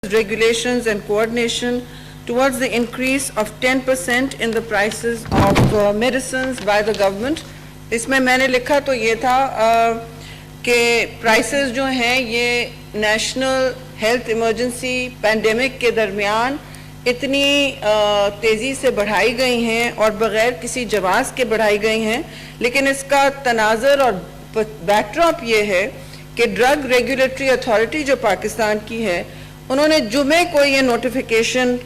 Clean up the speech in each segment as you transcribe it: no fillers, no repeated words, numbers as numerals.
regulations and coordination towards the increase of 10% in the prices of medicines by the government. इसमें मैंने लिखा तो ये था कि prices जो हैं ये national health emergency pandemic के दरमियान इतनी तेज़ी से बढ़ाई गई हैं और बग़ैर किसी जवाज़ के बढ़ाई गई हैं, लेकिन इसका तनाज़र और बैकड्रॉप ये है कि ड्रग रेगुलेटरी अथॉरिटी जो पाकिस्तान की है उन्होंने जुमे को ये नोटिफिकेशन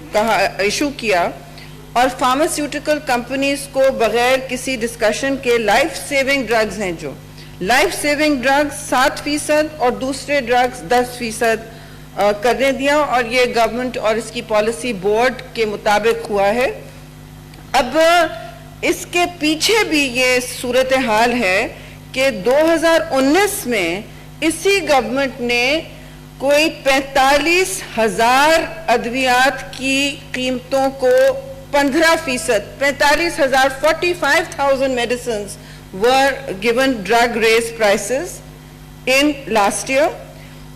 इशू किया और फार्मास्यूटिकल कंपनीज को बगैर किसी डिस्कशन के लाइफ सेविंग ड्रग्स हैं जो लाइफ सेविंग ड्रग्स 7% और दूसरे ड्रग्स 10% करने दिया और ये गवर्नमेंट और इसकी पॉलिसी बोर्ड के मुताबिक हुआ है। अब इसके पीछे भी ये सूरत हाल है कि 2019 में इसी गवर्नमेंट ने कोई 45,000 अद्वियात की कीमतों को 15%, 45,000, 45,000 medicines were given drug raised prices in last year.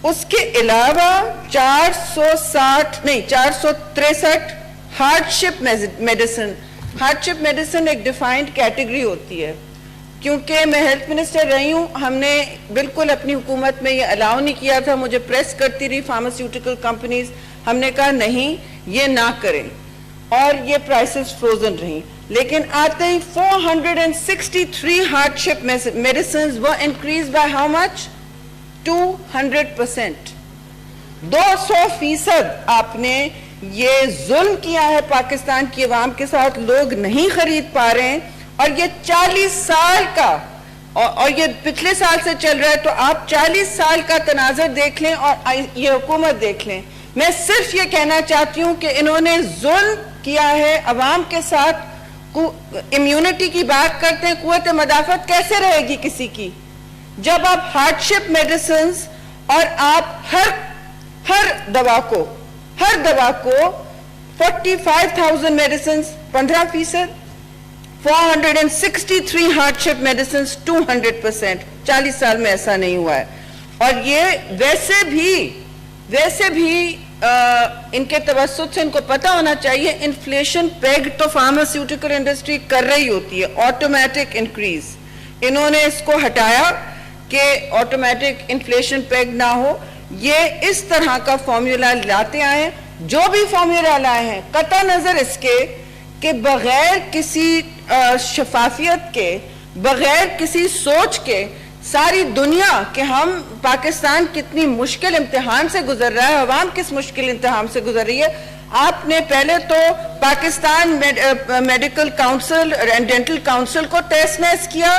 उसके अलावा 463 हार्डशिप मेडिसिन एक डिफाइंड कैटेगरी होती है। क्योंकि मैं हेल्थ मिनिस्टर रही हूँ, हमने बिल्कुल अपनी हुकूमत में ये अलाउ नहीं किया था। मुझे प्रेस करती रही फार्मास्यूटिकल कंपनीज, हमने कहा नहीं ये ना करें और ये प्राइसेस फ्रोजन रही। लेकिन आते ही 463 hardship medicines were increase by how much 200%, 200% आपने ये जुल्म किया है पाकिस्तान की अवाम के साथ। लोग नहीं खरीद पा रहे हैं और ये 40 साल का और ये पिछले साल से चल रहा है, तो आप 40 साल का तनाज़र देख लें और ये हुकूमत देख लें। मैं सिर्फ ये कहना चाहती हूँ कि इन्होंने जुल्म किया है अवाम के साथ। इम्यूनिटी की बात करते हैं, कुव्वत मदाफत कैसे रहेगी किसी की जब आप हार्डशिप मेडिसिन्स और आप हर दवा को 45,000 मेडिसिन्स 15%, 463 हार्डशिप मेडिसिन्स 200%। 40 साल में ऐसा नहीं हुआ है। और ये वैसे भी इनके तवस्सुत से इनको पता होना चाहिए, इन्फ्लेशन पेग तो फार्मास्यूटिकल इंडस्ट्री कर रही होती है, ऑटोमेटिक इंक्रीज। इन्होंने इसको हटाया कि ऑटोमेटिक इन्फ्लेशन पेग ना हो। ये इस तरह का फॉर्मूला लाते आए, जो भी फॉर्मूला लाए हैं कता नजर इसके कि बगैर किसी शफाफियत के, बगैर किसी सोच के सारी दुनिया कि हम पाकिस्तान कितनी मुश्किल इम्तिहान से गुजर रहा है, अवाम किस मुश्किल इम्तिहान से गुजर रही है। आपने पहले तो Pakistan medical council and dental council को तहस नहस किया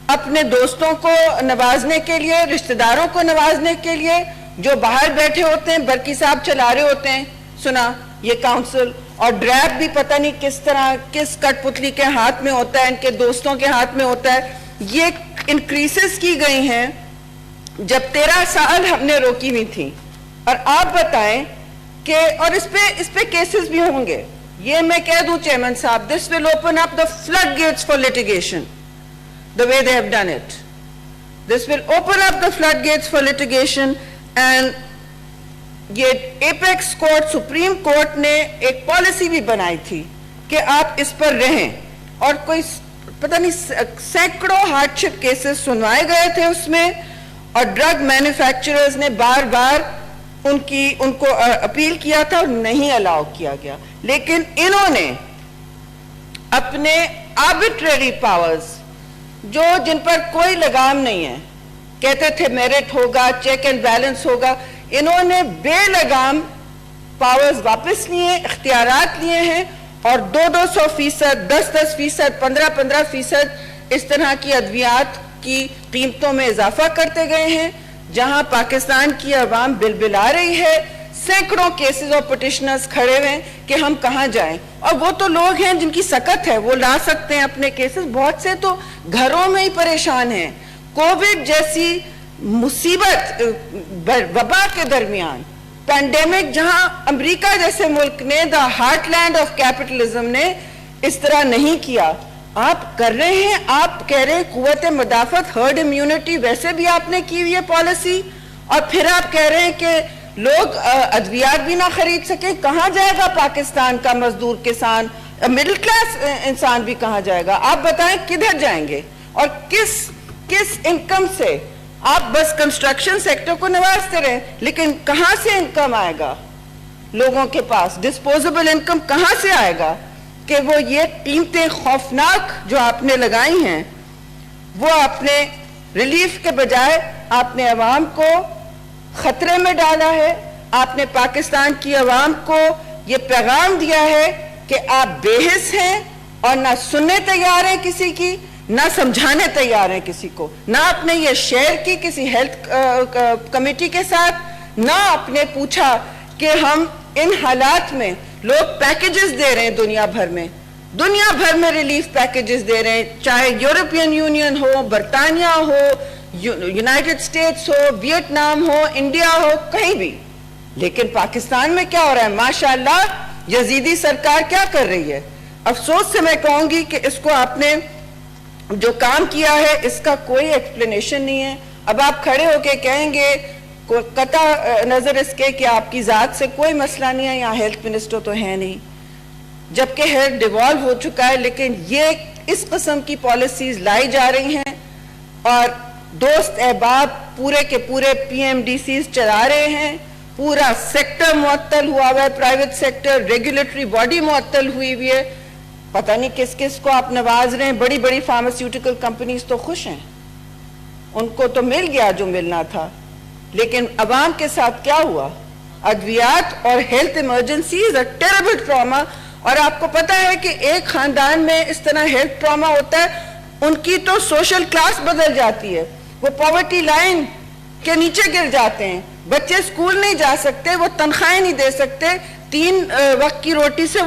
अपने दोस्तों को नवाजने के लिए, रिश्तेदारों को नवाजने के लिए, जो बाहर बैठे होते हैं, बरकी साहब चला रहे होते हैं, सुना ये काउंसिल। और ड्रैग भी पता नहीं किस तरह किस कठपुतली के हाथ में होता है, इनके दोस्तों के हाथ में होता है। ये इंक्रीसेस की गई हैं जब 13 साल हमने रोकी हुई थी। और आप बताएं कि और इस पे केसेस भी होंगे। ये मैं कह दूं चेयरमैन साहब, this will open up the flood gates for litigation the way they have done it. This will open up the flood gates for litigation. And ये एपेक्स कोर्ट, सुप्रीम कोर्ट ने एक पॉलिसी भी बनाई थी कि आप इस पर रहें, और कोई पता नहीं सैकड़ों हार्डशिप केसेस सुनवाए गए थे उसमें, और ड्रग मैन्युफैक्चरर्स ने बार बार उनको अपील किया था और नहीं अलाउ किया गया। लेकिन इन्होंने अपने आर्बिट्रेरी पावर्स जिन पर कोई लगाम नहीं है, कहते थे मेरिट होगा, चेक एंड बैलेंस होगा, इन्होंने बेलगाम पावर्स वापस लिए, इख्तियारात लिए हैं और 200%, 10%, 15% इस तरह की अद्वियात की कीमतों में इजाफा करते गए हैं, जहां पाकिस्तान की अवाम बिलबिला रही है। सैकड़ों केसेस और पिटिशनर्स खड़े हुए हैं कि हम कहां जाएं। और वो तो लोग हैं जिनकी सकत है, वो ला सकते हैं अपने केसेस। बहुत से तो घरों में ही परेशान हैं। कोविड जैसी मुसीबत, वबा के दरमियान, पैंडेमिक, जहां अमेरिका जैसे मुल्क ने, द हार्टलैंड ऑफ कैपिटलिज्म ने इस तरह नहीं किया, आप कर रहे हैं। आप कह रहे हैं कुव्वत मदाफत, हर्ड इम्यूनिटी, वैसे भी आपने की हुई है पॉलिसी, और फिर आप कह रहे हैं कि لوگ ادویات بھی نہ خرید سکیں. کہاں جائے گا پاکستان کا مزدور کسان, مڈل کلاس انسان بھی کہاں جائے گا؟ آپ بتائیں کدھر جائیں گے اور کس انکم سے؟ آپ بس کنسٹرکشن سیکٹر کو نوازتے رہے, لیکن کہاں سے انکم آئے گا لوگوں کے پاس؟ ڈسپوزیبل انکم کہاں سے آئے گا کہ وہ یہ قیمتیں خوفناک جو آپ نے لگائی ہیں وہ آپ نے ریلیف کے بجائے آپ نے عوام کو خطرے میں ڈالا ہے. آپ نے پاکستان کی عوام کو یہ پیغام دیا ہے کہ آپ بے حس ہیں اور نہ سننے تیار ہیں کسی کی, نہ سمجھانے تیار ہیں کسی کو. نہ آپ نے یہ شیئر کی کسی ہیلتھ کمیٹی کے ساتھ, نہ آپ نے پوچھا کہ ہم ان حالات میں لوگ پیکیجز دے رہے ہیں دنیا بھر میں ریلیف پیکیجز دے رہے ہیں, چاہے یورپین یونین ہو, برطانیہ ہو, یونائٹڈ اسٹیٹس ہو, ویتنام ہو, انڈیا ہو, کہیں بھی. لیکن پاکستان میں کیا ہو رہا ہے؟ ماشاءاللہ یزیدی سرکار کیا کر رہی ہے؟ افسوس سے میں کہوں گی کہ اس کو آپ نے جو کام کیا ہے اس کا کوئی ایکسپلینیشن نہیں ہے. اب آپ کھڑے ہو کے کہیں گے قطع نظر اس کے کہ آپ کی ذات سے کوئی مسئلہ نہیں ہے, یہاں ہیلتھ منسٹر تو ہے نہیں, جبکہ ہیلتھ ڈیوالو ہو چکا ہے. لیکن یہ اس قسم کی پالیسیز لائی جا رہی ہیں اور دوست احباب پورے کے پورے پی ایم ڈی سیز چلا رہے ہیں. پورا سیکٹر معطل ہوا ہوا ہے, پرائیویٹ سیکٹر, ریگولیٹری باڈی معطل ہوئی ہوئی ہے. پتہ نہیں کس کس کو آپ نواز رہے ہیں. بڑی بڑی فارماسیوٹیکل کمپنیز تو خوش ہیں, ان کو تو مل گیا جو ملنا تھا. لیکن عوام کے ساتھ کیا ہوا؟ ادویات اور health emergencies a terrible trauma. اور آپ کو پتہ ہے کہ ایک خاندان میں اس طرح ہیلتھ ٹراما ہوتا ہے, ان کی تو سوشل کلاس بدل جاتی ہے, وہ پاورٹی لائن کے نیچے گر جاتے ہیں. بچے اسکول نہیں جا سکتے, وہ تنخواہیں نہیں دے سکتے, 3 وقت کی روٹی سے